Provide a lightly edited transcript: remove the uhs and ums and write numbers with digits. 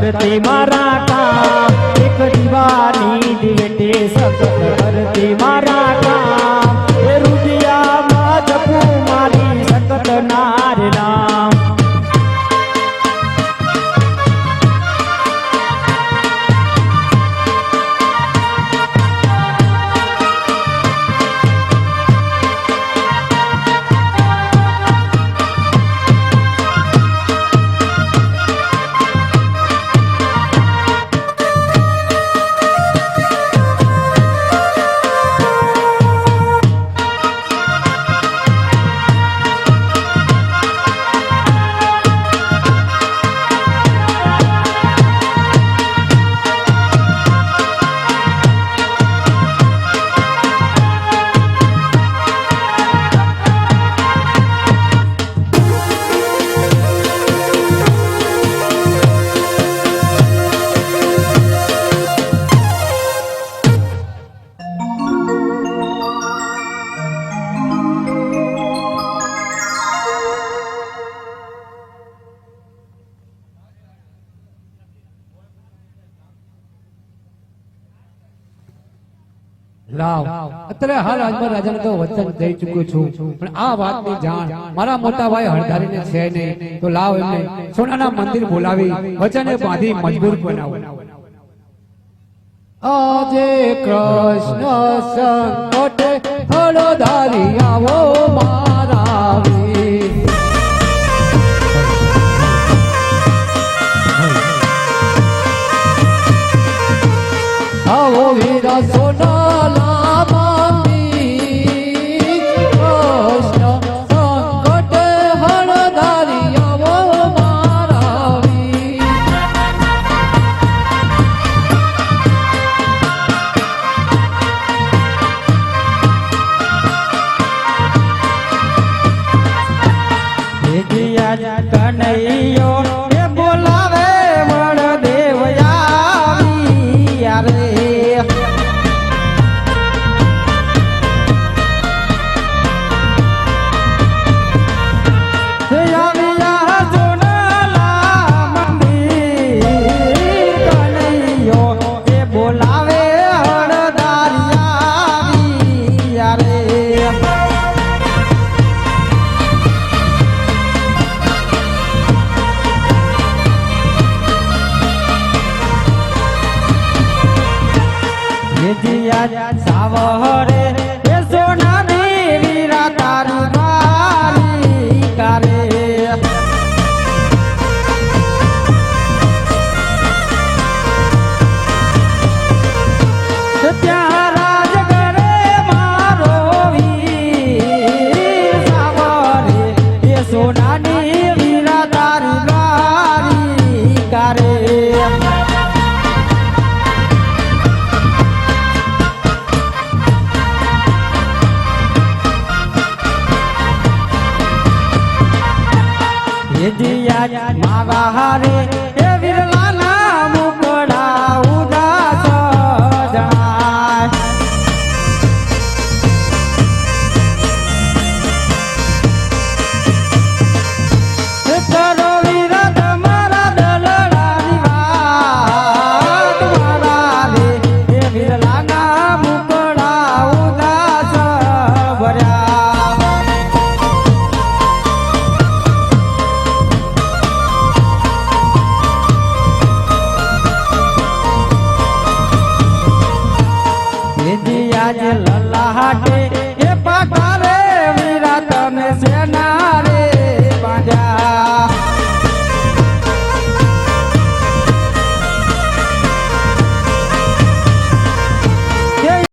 करते मारा काम एक दीवानी दिवेटे सतत करते मारा काम ए रुदिया मा जपू मारी सकत नार नाम રાવ અત્યારે હાલ રાજમાં રાજાને તો વચન દઈ ચૂક્યો છું પણ આ વાતની જાણ મારા મોટા ભાઈ હળધારીને છે નહીં તો લાવ એમને સોનાના મંદિર બોલાવી વચને બાંધી મજબૂર બનાવો આજે કૃષ્ણ સંકટે હળધારી આવો મારા વીર આવો વીરા સોના कन्हैयो ये बोलावे मण देवयावी यारे सावरे ये सोना वीरा तारी बारी करे ત્યાં રાજ કરે મારો વીર સાવરે ये સોનાની વીરા તારી બારી કરે मावा हारे ये विरला नाम पड़ा उदास जनाय करो वीरा तुम्हारा दलड़ानी बात तुम्हारा रे ये विरला नाम पड़ा उदास भर्या आज लल्लाहाटे